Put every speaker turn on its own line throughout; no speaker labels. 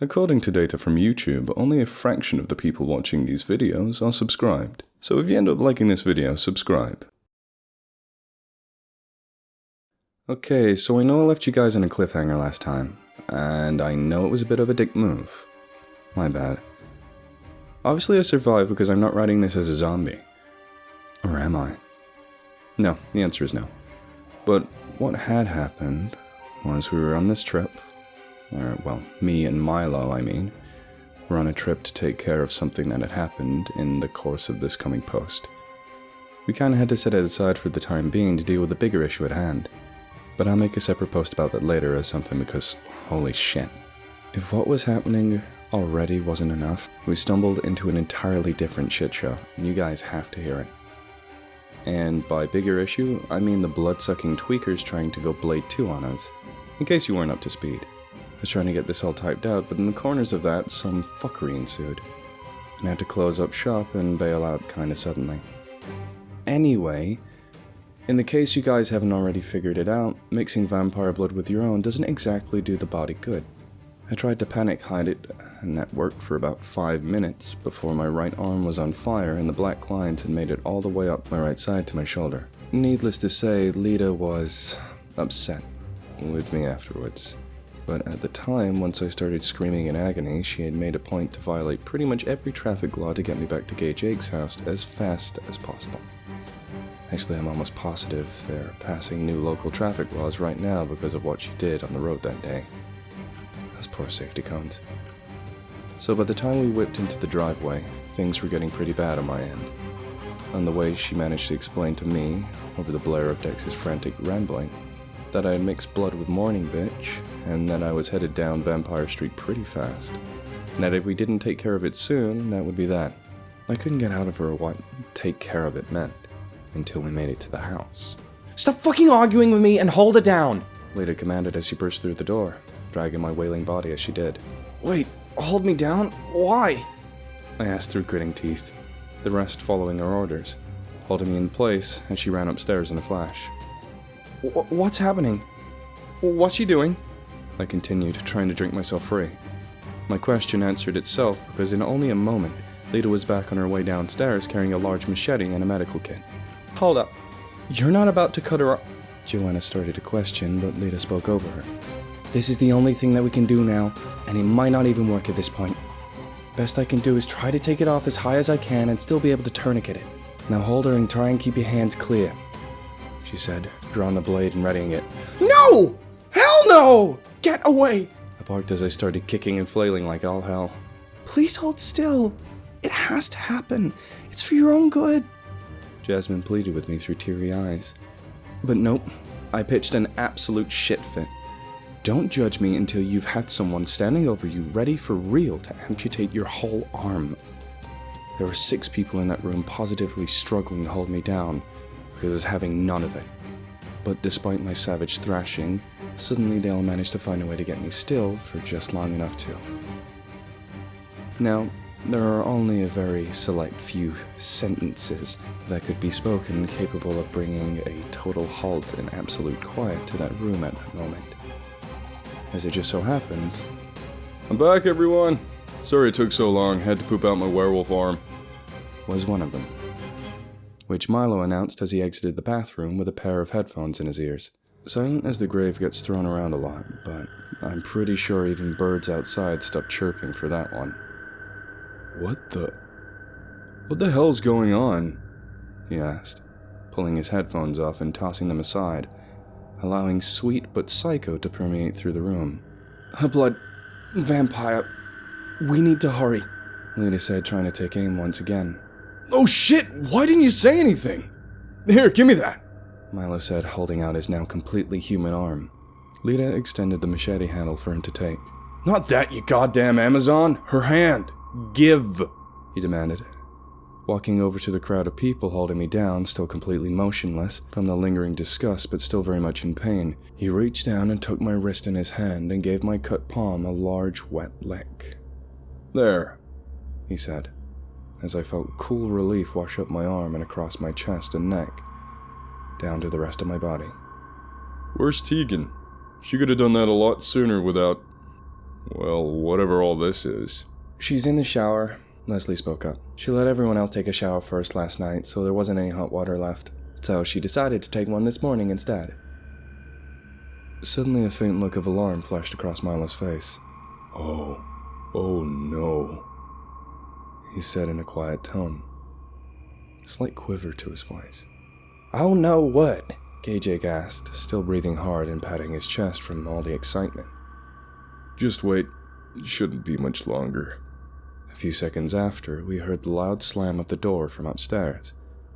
According to data from YouTube, only a fraction of the people watching these videos are subscribed. So if you end up liking this video, subscribe. Okay, so I know I left you guys on a cliffhanger last time, and I know it was a bit of a dick move. My bad. Obviously I survived because I'm not writing this as a zombie. Or am I? No, the answer is no. But what had happened was we were on this trip. Well, me and Milo, I mean. We're on a trip to take care of something that had happened in the course of this coming post. We kinda had to set it aside for the time being to deal with the bigger issue at hand. But I'll make a separate post about that later as something because, holy shit. If what was happening already wasn't enough, we stumbled into an entirely different shit show, and you guys have to hear it. And by bigger issue, I mean the blood-sucking tweakers trying to go Blade 2 on us, in case you weren't up to speed. I was trying to get this all typed out, but in the corners of that, some fuckery ensued, and I had to close up shop and bail out kinda suddenly. Anyway, in the case you guys haven't already figured it out, mixing vampire blood with your own doesn't exactly do the body good. I tried to panic hide it, and that worked for about 5 minutes before my right arm was on fire and the black lines had made it all the way up my right side to my shoulder. Needless to say, Lita was upset with me afterwards. But at the time, once I started screaming in agony, she had made a point to violate pretty much every traffic law to get me back to Gage Egg's house as fast as possible. Actually, I'm almost positive they're passing new local traffic laws right now because of what she did on the road that day. Those poor safety cones. So by the time we whipped into the driveway, things were getting pretty bad on my end. On the way, she managed to explain to me, over the blare of Dex's frantic rambling, that I had mixed blood with Morning Bitch, and that I was headed down Vampire Street pretty fast, and that if we didn't take care of it soon, that would be that. I couldn't get out of her what take care of it meant, until we made it to the house.
Stop fucking arguing with me and hold it down!
Lita commanded as she burst through the door, dragging my wailing body as she did.
Wait, hold me down? Why?
I asked through gritting teeth, the rest following her orders, holding me in place as she ran upstairs in a flash.
What's happening? What's she doing?
I continued, trying to drink myself free. My question answered itself because in only a moment, Lita was back on her way downstairs carrying a large machete and a medical kit.
Hold up. You're not about to cut her up.
Joanna started to question, but Lita spoke over her.
This is the only thing that we can do now, and it might not even work at this point. Best I can do is try to take it off as high as I can and still be able to tourniquet it. Now hold her and try and keep your hands clear, she said, drawing the blade and readying it. No! Hell no! Get away!
I barked as I started kicking and flailing like all hell.
Please hold still. It has to happen. It's for your own good.
Jasmine pleaded with me through teary eyes. But nope, I pitched an absolute shit fit. Don't judge me until you've had someone standing over you ready for real to amputate your whole arm. There were 6 people in that room positively struggling to hold me down because I was having none of it. But despite my savage thrashing, suddenly they all managed to find a way to get me still for just long enough to. Now, there are only a very select few sentences that could be spoken capable of bringing a total halt and absolute quiet to that room at that moment. As it just so happens, "I'm back, everyone! Sorry it took so long, had to poop out my werewolf arm," was one of them, which Milo announced as he exited the bathroom with a pair of headphones in his ears. Silent as the grave gets thrown around a lot, but I'm pretty sure even birds outside stopped chirping for that one. What the hell's going on?" he asked, pulling his headphones off and tossing them aside, allowing sweet but psycho to permeate through the room.
A blood vampire. We need to hurry,
Lita said, trying to take aim once again.
Oh shit, why didn't you say anything? Here, give me that,
Milo said, holding out his now completely human arm. Lita extended the machete handle for him to take.
Not that, you goddamn Amazon! Her hand! Give!
He demanded. Walking over to the crowd of people holding me down, still completely motionless, from the lingering disgust but still very much in pain, he reached down and took my wrist in his hand and gave my cut palm a large wet lick. "There," he said, as I felt cool relief wash up my arm and across my chest and neck, down to the rest of my body. "Where's Tegan? She could have done that a lot sooner without..." Well, whatever all this is.
She's in the shower, Leslie spoke up. She let everyone else take a shower first last night, so there wasn't any hot water left. So she decided to take one this morning instead. Suddenly a faint look of alarm flashed across Milo's face.
Oh no,
he said in a quiet tone. A slight quiver to his voice. Oh no, what? KJ asked, still breathing hard and patting his chest from all the excitement.
Just wait. Shouldn't be much longer.
A few seconds after, we heard the loud slam of the door from upstairs,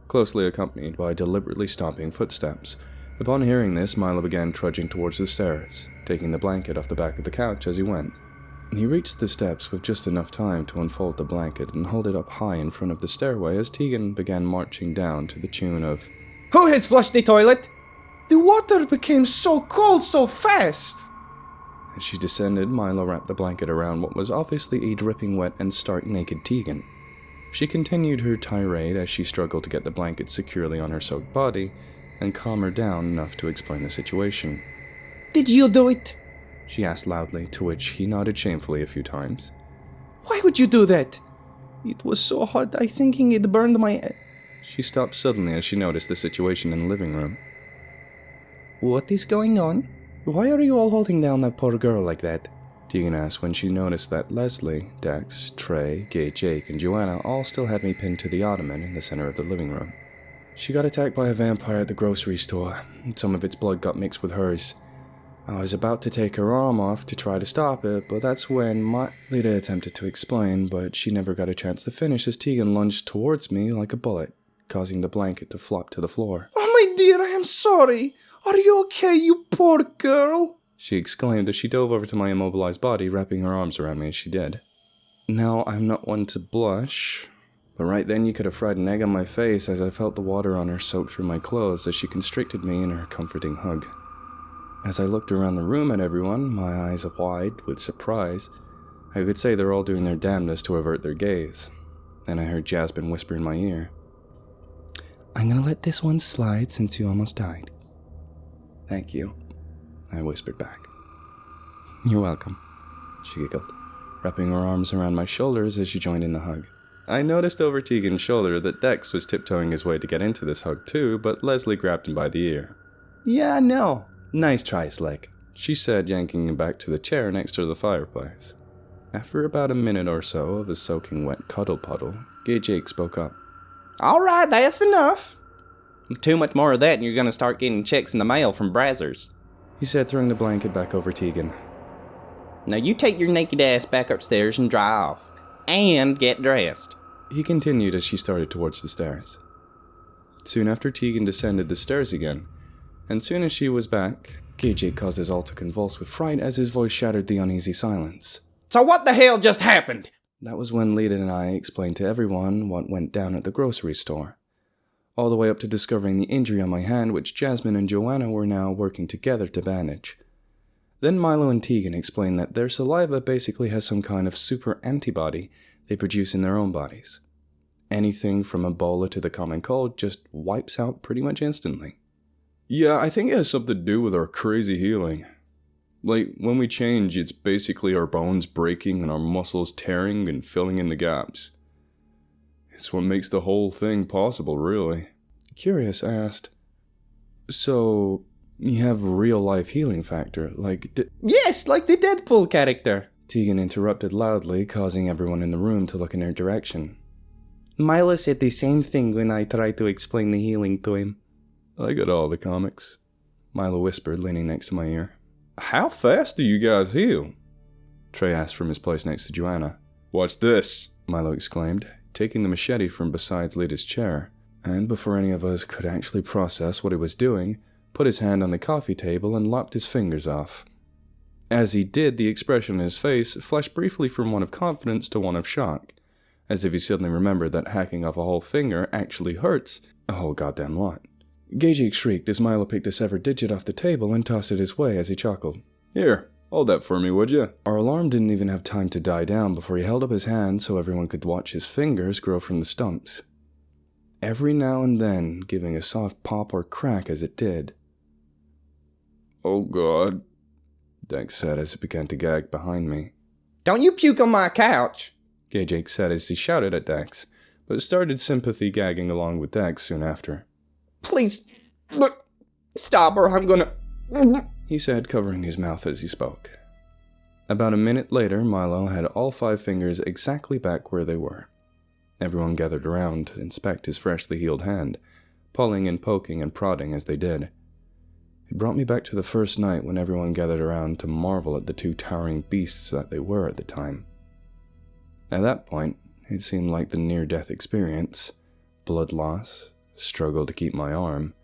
closely accompanied by deliberately stomping footsteps. Upon hearing this, Milo began trudging towards the stairs, taking the blanket off the back of the couch as he went. He reached the steps with just enough time to unfold the blanket and hold it up high in front of the stairway as Tegan began marching down to the tune of,
"Who has flushed the toilet? The water became so cold so fast!"
As she descended, Milo wrapped the blanket around what was obviously a dripping wet and stark naked Tegan. She continued her tirade as she struggled to get the blanket securely on her soaked body and calm her down enough to explain the situation.
"Did you do it?"
she asked loudly, to which he nodded shamefully a few times.
"Why would you do that?" "It was so hot, I thinking it burned my..."
She stopped suddenly as she noticed the situation in the living room.
"What is going on? Why are you all holding down that poor girl like that?"
Tegan asked when she noticed that Leslie, Dex, Trey, Gay Jake, and Joanna all still had me pinned to the ottoman in the center of the living room. "She got attacked by a vampire at the grocery store, and some of its blood got mixed with hers. I was about to take her arm off to try to stop it, but that's when Lita attempted to explain, but she never got a chance to finish as Tegan lunged towards me like a bullet, causing the blanket to flop to the floor.
"Oh my dear, I am sorry. Are you okay, you poor girl?"
she exclaimed as she dove over to my immobilized body, wrapping her arms around me as she did. Now, I'm not one to blush, but right then you could have fried an egg on my face as I felt the water on her soak through my clothes as she constricted me in her comforting hug. As I looked around the room at everyone, my eyes wide with surprise, I could say they're all doing their damnedest to avert their gaze. Then I heard Jasmine whisper in my ear, "I'm gonna let this one slide since you almost died." "Thank you," I whispered back. "You're welcome," she giggled, wrapping her arms around my shoulders as she joined in the hug. I noticed over Tegan's shoulder that Dex was tiptoeing his way to get into this hug too, but Leslie grabbed him by the ear. "Yeah, no. Nice try, Slick," she said, yanking him back to the chair next to the fireplace. After about a minute or so of a soaking wet cuddle puddle, Gay Jake spoke up.
"All right, that's enough. Too much more of that and you're gonna start getting checks in the mail from Brazzers,"
he said, throwing the blanket back over Tegan.
"Now you take your naked ass back upstairs and dry off. And get dressed,"
he continued as she started towards the stairs. Soon after, Tegan descended the stairs again, and soon as she was back, KJ caused us all to convulse with fright as his voice shattered the uneasy silence.
"So what the hell just happened?"
That was when Lita and I explained to everyone what went down at the grocery store, all the way up to discovering the injury on my hand, which Jasmine and Joanna were now working together to bandage. Then Milo and Tegan explained that their saliva basically has some kind of super antibody they produce in their own bodies. Anything from Ebola to the common cold just wipes out pretty much instantly. Yeah, I think it has something to do with our crazy healing. Like, when we change, it's basically our bones breaking and our muscles tearing and filling in the gaps. It's what makes the whole thing possible, really. Curious, I asked, "So, you have a real-life healing factor, like..."
"Yes, like the Deadpool character,"
Tegan interrupted loudly, causing everyone in the room to look in her direction.
"Milo said the same thing when I tried to explain the healing to him."
"I got all the comics," Milo whispered, leaning next to my ear.
How fast do you guys heal?
Trey asked from his place next to Joanna.
"Watch this,"
Milo exclaimed, taking the machete from beside Lita's chair, and before any of us could actually process what he was doing, put his hand on the coffee table and lopped his fingers off. As he did, the expression on his face flashed briefly from one of confidence to one of shock, as if he suddenly remembered that hacking off a whole finger actually hurts a whole goddamn lot. Gajik shrieked as Milo picked a severed digit off the table and tossed it his way as he chuckled.
"Here, hold that for me, would you?"
Our alarm didn't even have time to die down before he held up his hand so everyone could watch his fingers grow from the stumps, every now and then giving a soft pop or crack as it did.
"Oh God,"
Dex said as he began to gag behind me.
Don't you puke on my couch.
Gay Jake said as he shouted at Dex, but started sympathy gagging along with Dex soon after.
Please, stop or I'm gonna...
he said, covering his mouth as he spoke. About a minute later, Milo had all 5 fingers exactly back where they were. Everyone gathered around to inspect his freshly healed hand, pulling and poking and prodding as they did. It brought me back to the first night when everyone gathered around to marvel at the 2 towering beasts that they were at the time. At that point, it seemed like the near-death experience, blood loss, struggle to keep my arm,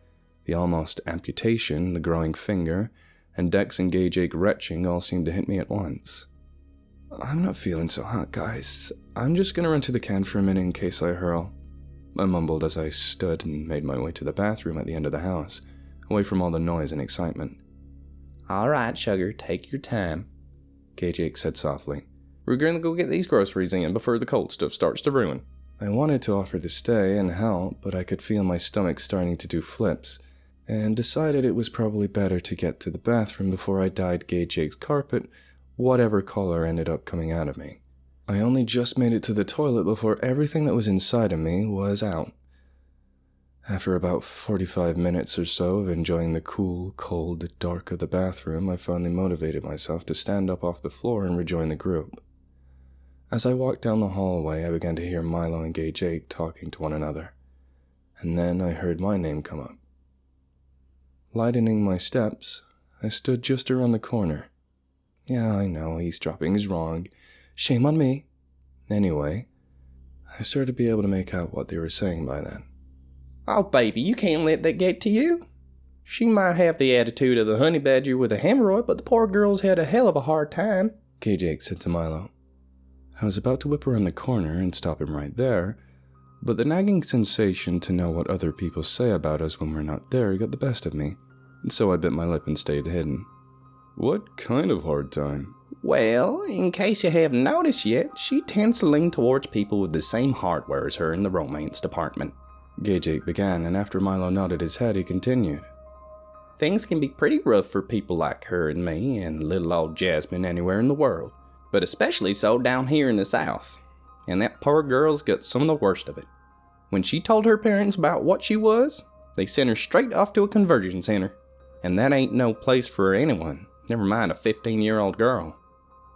the almost amputation, the growing finger, and Dex and Gay Jake retching all seemed to hit me at once. I'm not feeling so hot, guys. I'm just gonna run to the can for a minute in case I hurl. I mumbled as I stood and made my way to the bathroom at the end of the house, away from all the noise and excitement.
Alright, sugar, take your time.
Gay Jake said softly.
We're gonna go get these groceries in before the cold stuff starts to ruin.
I wanted to offer to stay and help, but I could feel my stomach starting to do flips, and decided it was probably better to get to the bathroom before I dyed Gay Jake's carpet whatever color ended up coming out of me. I only just made it to the toilet before everything that was inside of me was out. After about 45 minutes or so of enjoying the cool, cold dark of the bathroom, I finally motivated myself to stand up off the floor and rejoin the group. As I walked down the hallway, I began to hear Milo and Gay Jake talking to one another, and then I heard my name come up. Lightening my steps, I stood just around the corner. Yeah, I know, eavesdropping is wrong. Shame on me. Anyway, I started to be able to make out what they were saying by then.
Oh, baby, you can't let that get to you. She might have the attitude of the honey badger with a hemorrhoid, but the poor girl's had a hell of a hard time,
Gay Jake said to Milo. I was about to whip around the corner and stop him right there, but the nagging sensation to know what other people say about us when we're not there got the best of me, and so I bit my lip and stayed hidden. What kind of hard time?
Well, in case you haven't noticed yet, she tends to lean towards people with the same hardware as her in the romance department.
Gay Jake began, and after Milo nodded his head, he continued.
Things can be pretty rough for people like her and me and little old Jasmine anywhere in the world, but especially so down here in the South. And that poor girl's got some of the worst of it. When she told her parents about what she was, they sent her straight off to a conversion center. And that ain't no place for anyone, never mind a 15-year-old girl.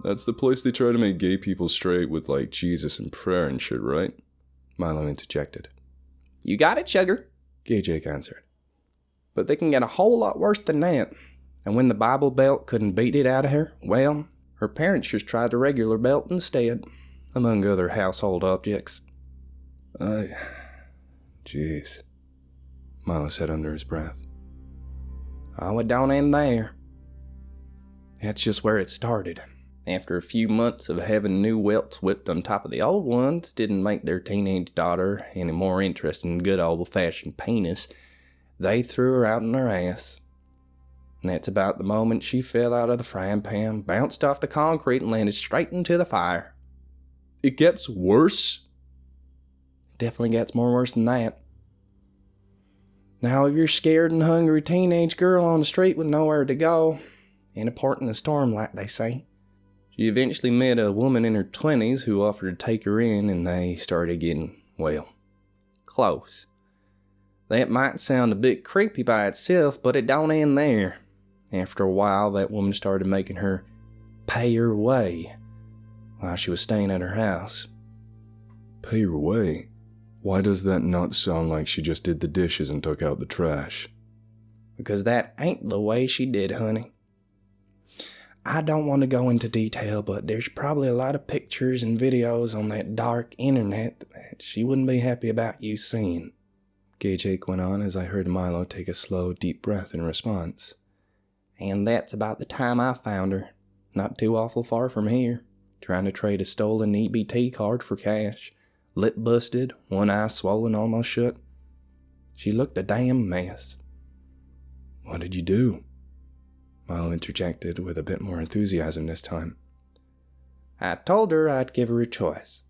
That's the place they try to make gay people straight with, like, Jesus and prayer and shit, right? Milo interjected.
You got it, sugar,
Gay Jake answered.
But they can get a whole lot worse than that. And when the Bible Belt couldn't beat it out of her, well, her parents just tried the regular belt instead, among other household objects.
Jeez, Milo said under his breath.
Oh, it don't end there. That's just where it started. After a few months of having new welts whipped on top of the old ones didn't make their teenage daughter any more interested in good old-fashioned penis, they threw her out in her ass. And that's about the moment she fell out of the frying pan, bounced off the concrete, and landed straight into the fire.
It gets worse?
It definitely gets more worse than that. Now, if you're a scared and hungry teenage girl on the street with nowhere to go, in a port in the storm, like they say, she eventually met a woman in her 20s who offered to take her in, and they started getting, well, close. That might sound a bit creepy by itself, but it don't end there. After a while, that woman started making her pay her way while she was staying at her house.
Pay her way? Why does that not sound like she just did the dishes and took out the trash?
Because that ain't the way she did, honey. I don't want to go into detail, but there's probably a lot of pictures and videos on that dark internet that she wouldn't be happy about you seeing.
Gay Jake went on as I heard Milo take a slow, deep breath in response.
And that's about the time I found her, not too awful far from here, trying to trade a stolen EBT card for cash, lip busted, one eye swollen almost shut. She looked a damn mess.
What did you do? Milo interjected with a bit more enthusiasm this time.
I told her I'd give her a choice.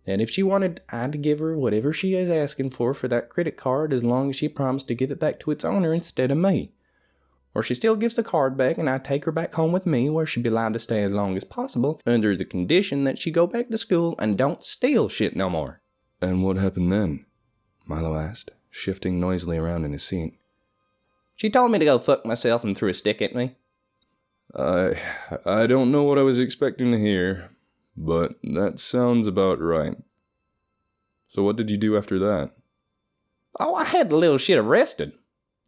And if she wanted, I'd give her whatever she is asking for that credit card as long as she promised to give it back to its owner instead of me. Or she still gives the card back and I take her back home with me where she'd be allowed to stay as long as possible under the condition that she go back to school and don't steal shit no more.
And what happened then? Milo asked, shifting noisily around in his seat.
She told me to go fuck myself and threw a stick at me.
I don't know what I was expecting to hear, but that sounds about right. So what did you do after that?
Oh, I had the little shit arrested.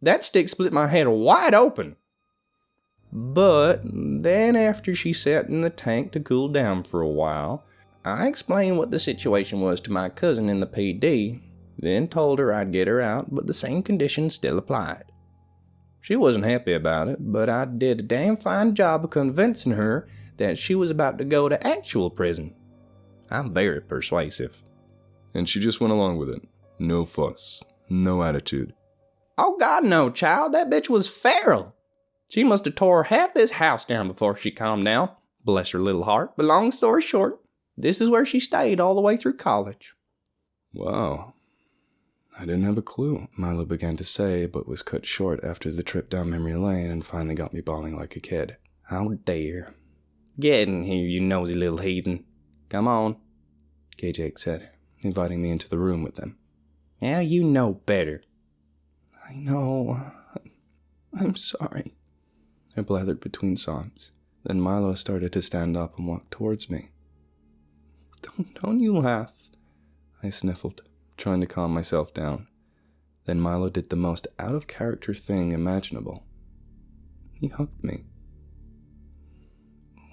That stick split my head wide open. But then after she sat in the tank to cool down for a while, I explained what the situation was to my cousin in the PD, then told her I'd get her out, but the same conditions still applied. She wasn't happy about it, but I did a damn fine job of convincing her that she was about to go to actual prison. I'm very persuasive.
And she just went along with it. No fuss, no attitude.
Oh God, no, child. That bitch was feral. She must have tore half this house down before she calmed down. Bless her little heart. But long story short, this is where she stayed all the way through college.
Wow. I didn't have a clue, Milo began to say, but was cut short after the trip down memory lane and finally got me bawling like a kid.
How dare. Get in here, you nosy little heathen. Come on,
Jake said, inviting me into the room with them.
Now you know better.
I know. I'm sorry,
I blathered between sobs. Then Milo started to stand up and walk towards me.
Don't you laugh,
I sniffled, trying to calm myself down. Then Milo did the most out-of-character thing imaginable. He hugged me.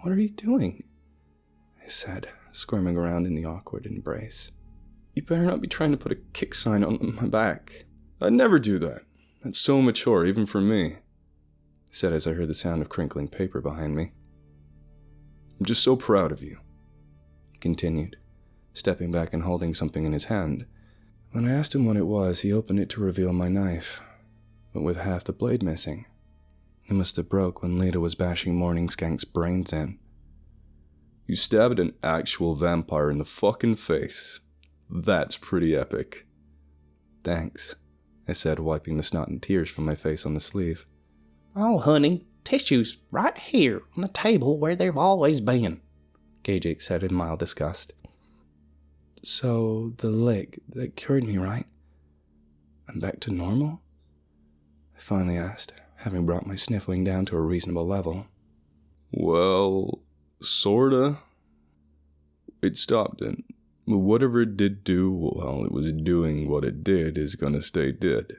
What are you doing?
I said, squirming around in the awkward embrace.
You better not be trying to put a kick sign on my back.
I'd never do that. That's so mature, even for me, I said as I heard the sound of crinkling paper behind me. I'm just so proud of you, he continued, stepping back and holding something in his hand. When I asked him what it was, he opened it to reveal my knife, but with half the blade missing. It must have broke when Lita was bashing Morning Skank's brains in. You stabbed an actual vampire in the fucking face. That's pretty epic. Thanks, I said, wiping the snot and tears from my face on the sleeve.
Oh, honey, tissues right here on the table where they've always been,
Jake said in mild disgust.
So, the leg, that cured me, right? I'm back to normal?
I finally asked, having brought my sniffling down to a reasonable level. Well, sorta. It stopped it. But whatever it did do while it was doing what it did is gonna stay dead.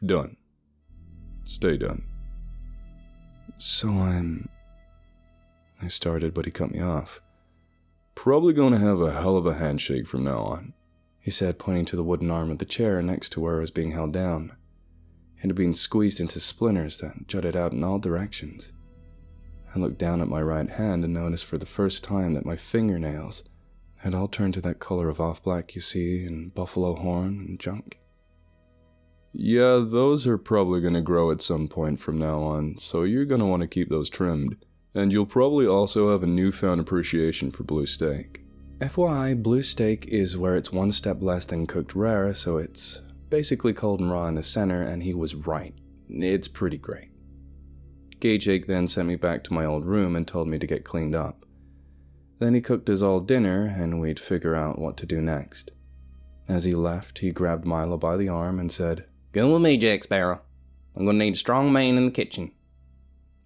Done. Stay done. So I started, but he cut me off. Probably gonna have a hell of a handshake from now on, he said, pointing to the wooden arm of the chair next to where I was being held down. It had been squeezed into splinters that jutted out in all directions. I looked down at my right hand and noticed for the first time that my fingernails had all turned to that color of off-black you see in buffalo horn and junk. Yeah, those are probably going to grow at some point from now on, so you're going to want to keep those trimmed. And you'll probably also have a newfound appreciation for blue steak. FYI, blue steak is where it's one step less than cooked rare, so it's basically cold and raw in the center, and he was right. It's pretty great. Jake then sent me back to my old room and told me to get cleaned up. Then he cooked us all dinner, and we'd figure out what to do next. As he left, he grabbed Milo by the arm and said,
"Go with me, Jack Sparrow. I'm gonna need a strong man in the kitchen."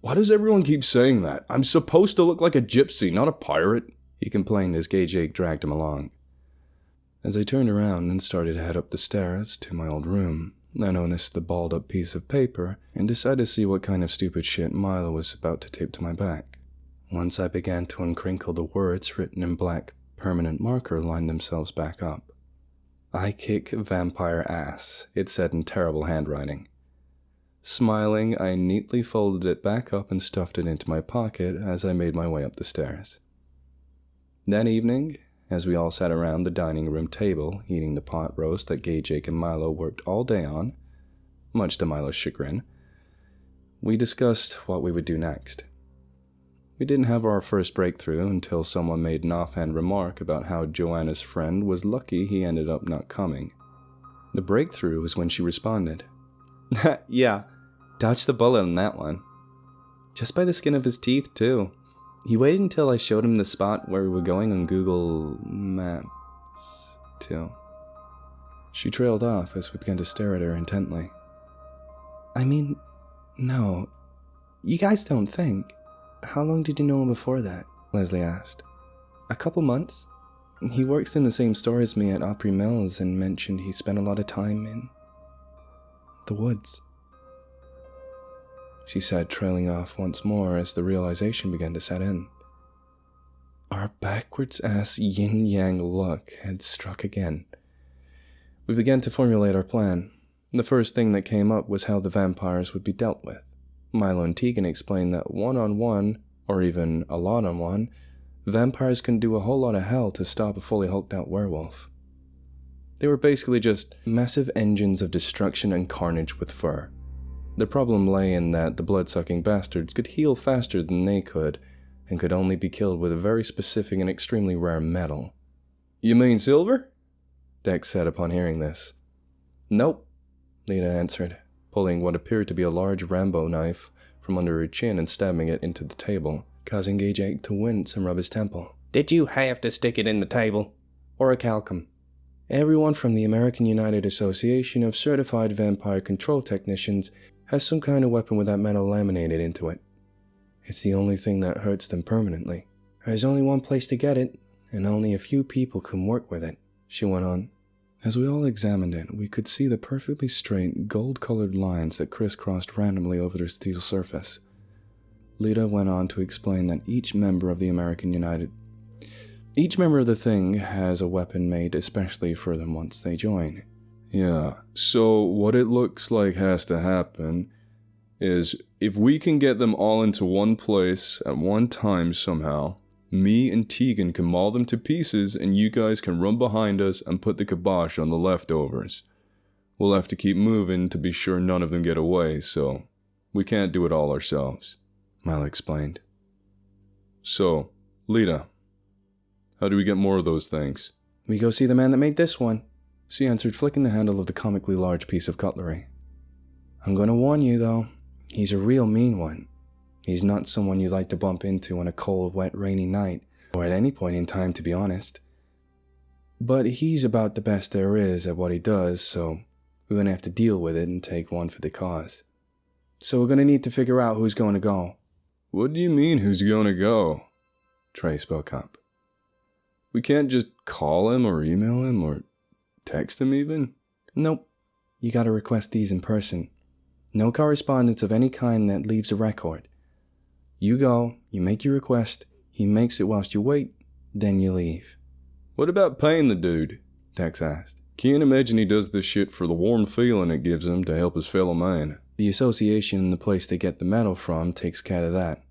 Why does everyone keep saying that? I'm supposed to look like a gypsy, not a pirate, he complained as Jake dragged him along. As I turned around and started to head up the stairs to my old room, I noticed the balled up piece of paper and decided to see what kind of stupid shit Milo was about to tape to my back. Once I began to uncrinkle, the words written in black permanent marker lined themselves back up. I kick vampire ass, it said in terrible handwriting. Smiling, I neatly folded it back up and stuffed it into my pocket as I made my way up the stairs. That evening, as we all sat around the dining room table eating the pot roast that Jake and Milo worked all day on, much to Milo's chagrin, we discussed what we would do next. We didn't have our first breakthrough until someone made an offhand remark about how Joanna's friend was lucky he ended up not coming. The breakthrough was when she responded.
Yeah,
Dodged the bullet on that one. Just by the skin of his teeth, too. He waited until I showed him the spot where we were going on Google Maps, too. She trailed off as we began to stare at her intently.
I mean, no. You guys don't think. How long did you know him before that? Leslie asked. A couple months. He works in the same store as me at Opry Mills and mentioned he spent a lot of time in the woods. She said, trailing off once more as the realization began to set in. Our backwards-ass yin-yang luck had struck again. We began to formulate our plan. The first thing that came up was how the vampires would be dealt with. Milo and Tegan explained that one-on-one, or even a lot-on-one, vampires can do a whole lot of hell to stop a fully hulked-out werewolf. They were basically just massive engines of destruction and carnage with fur. The problem lay in that the blood-sucking bastards could heal faster than they could, and could only be killed with a very specific and extremely rare metal.
You mean silver?
Dex said upon hearing this.
Nope,
Lita answered, pulling what appeared to be a large Rambo knife from under her chin and stabbing it into the table, causing Gage Ake to wince and rub his temple.
Did you have to stick it in the table?
Or a calcum. Everyone from the American United Association of Certified Vampire Control Technicians has some kind of weapon with that metal laminated into it. It's the only thing that hurts them permanently. There's only one place to get it, and only a few people can work with it, she went on. As we all examined it, we could see the perfectly straight, gold-colored lines that crisscrossed randomly over the steel surface. Lita went on to explain that each member of the thing has a weapon made especially for them once they join.
Yeah, so what it looks like has to happen is if we can get them all into one place at one time somehow, me and Tegan can maul them to pieces and you guys can run behind us and put the kibosh on the leftovers. We'll have to keep moving to be sure none of them get away, so we can't do it all ourselves,
Milo explained.
So, Lita, how do we get more of those things?
We go see the man that made this one, she answered, flicking the handle of the comically large piece of cutlery. I'm going to warn you, though. He's a real mean one. He's not someone you'd like to bump into on a cold, wet, rainy night, or at any point in time, to be honest. But he's about the best there is at what he does, so we're going to have to deal with it and take one for the cause. So we're going to need to figure out who's going to go.
What do you mean, who's going to go?
Trey spoke up.
We can't just call him or email him or text him even?
Nope. You gotta request these in person. No correspondence of any kind that leaves a record. You go, you make your request, he makes it whilst you wait, then you leave.
What about paying the dude? Dex asked. Can't imagine he does this shit for the warm feeling it gives him to help his fellow man.
The association and the place they get the metal from takes care of that.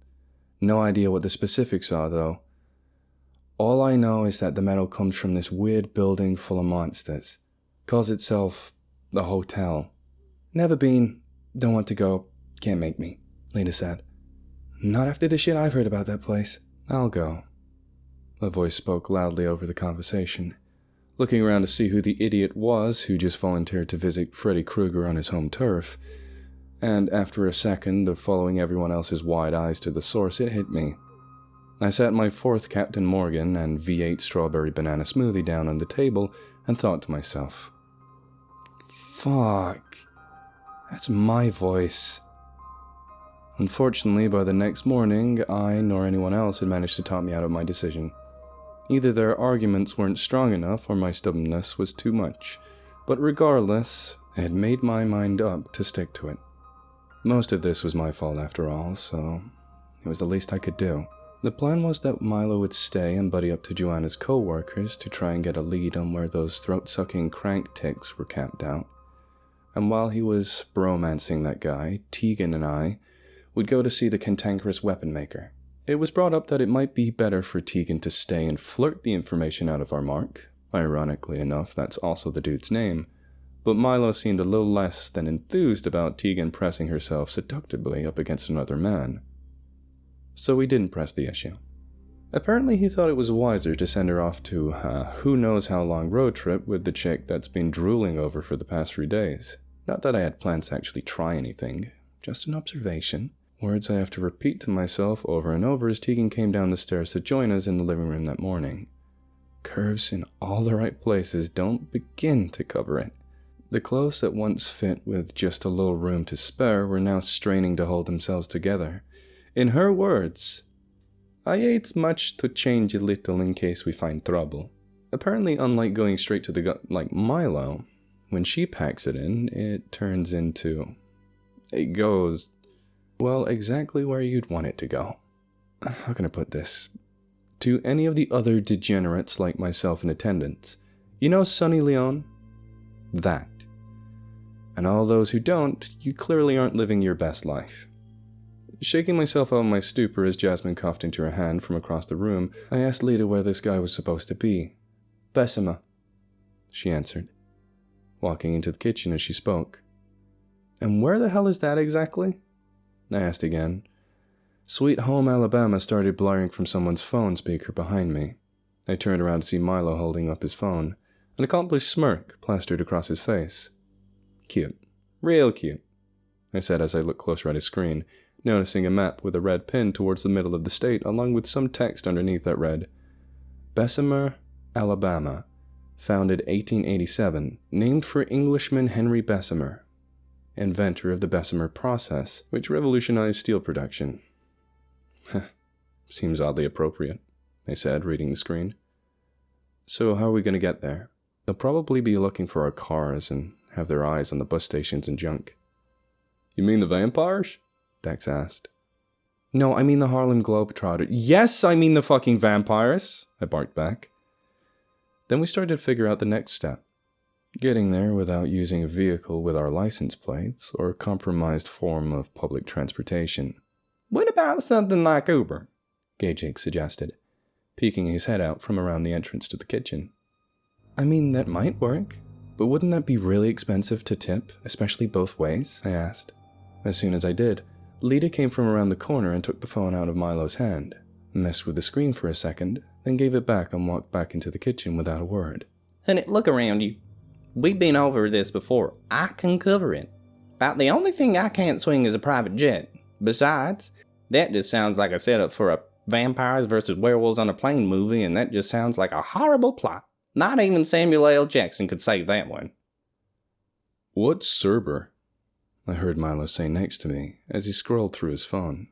No idea what the specifics are, though. All I know is that the metal comes from this weird building full of monsters. Calls itself the Hotel. Never been, don't want to go, can't make me, Lita said. Not after the shit I've heard about that place. I'll go. A voice spoke loudly over the conversation, looking around to see who the idiot was who just volunteered to visit Freddy Krueger on his home turf. And after a second of following everyone else's wide eyes to the source, it hit me. I sat my fourth Captain Morgan and V8 strawberry banana smoothie down on the table and thought to myself, fuck, that's my voice. Unfortunately, by the next morning, I nor anyone else had managed to talk me out of my decision. Either their arguments weren't strong enough or my stubbornness was too much, but regardless, I had made my mind up to stick to it. Most of this was my fault after all, so it was the least I could do. The plan was that Milo would stay and buddy up to Joanna's co-workers to try and get a lead on where those throat-sucking crank ticks were camped out. And while he was bromancing that guy, Tegan and I would go to see the cantankerous weapon maker. It was brought up that it might be better for Tegan to stay and flirt the information out of our Mark. Ironically enough, that's also the dude's name. But Milo seemed a little less than enthused about Tegan pressing herself seductively up against another man. So we didn't press the issue. Apparently he thought it was wiser to send her off to who knows how long road trip with the chick that's been drooling over for the past few days. Not that I had plans to actually try anything.
Just an observation. Words I have to repeat to myself over and over as Tegan came down the stairs to join us in the living room that morning. Curves in all the right places don't begin to cover it. The clothes that once fit with just a little room to spare were now straining to hold themselves together. In her words, I ate much to change a little in case we find trouble. Apparently, unlike going straight to the gut like Milo, when she packs it in, it turns into... It goes, well, exactly where you'd want it to go. How can I put this? To any of the other degenerates like myself in attendance, you know Sonny Leon? That. And all those who don't, you clearly aren't living your best life. Shaking myself out of my stupor as Jasmine coughed into her hand from across the room, I asked Lita where this guy was supposed to be. Bessemer, she answered, walking into the kitchen as she spoke. And where the hell is that exactly? I asked again. Sweet Home Alabama started blaring from someone's phone speaker behind me. I turned around to see Milo holding up his phone, an accomplished smirk plastered across his face. Cute. Real cute, I said as I looked closer at his screen, noticing a map with a red pin towards the middle of the state along with some text underneath that read, Bessemer, Alabama, founded 1887, named for Englishman Henry Bessemer, inventor of the Bessemer process, which revolutionized steel production. Seems oddly appropriate, I said, reading the screen. So how are we going to get there? They'll probably be looking for our cars and have their eyes on the bus stations and junk. You mean the vampires? Dex asked. No, I mean the Harlem Globetrotters. Yes, I mean the fucking vampires, I barked back. Then we started to figure out the next step. Getting there without using a vehicle with our license plates or a compromised form of public transportation. What about something like Uber? Gajik suggested, peeking his head out from around the entrance to the kitchen. I mean, that might work, but wouldn't that be really expensive to tip, especially both ways? I asked. As soon as I did, Lita came from around the corner and took the phone out of Milo's hand, messed with the screen for a second, then gave it back and walked back into the kitchen without a word.
Honey, look around you. We've been over this before. I can cover it. About the only thing I can't swing is a private jet. Besides, that just sounds like a setup for a vampires versus werewolves on a plane movie, and that just sounds like a horrible plot. Not even Samuel L. Jackson could save that one.
What's Cerber? I heard Milo say next to me as he scrolled through his phone.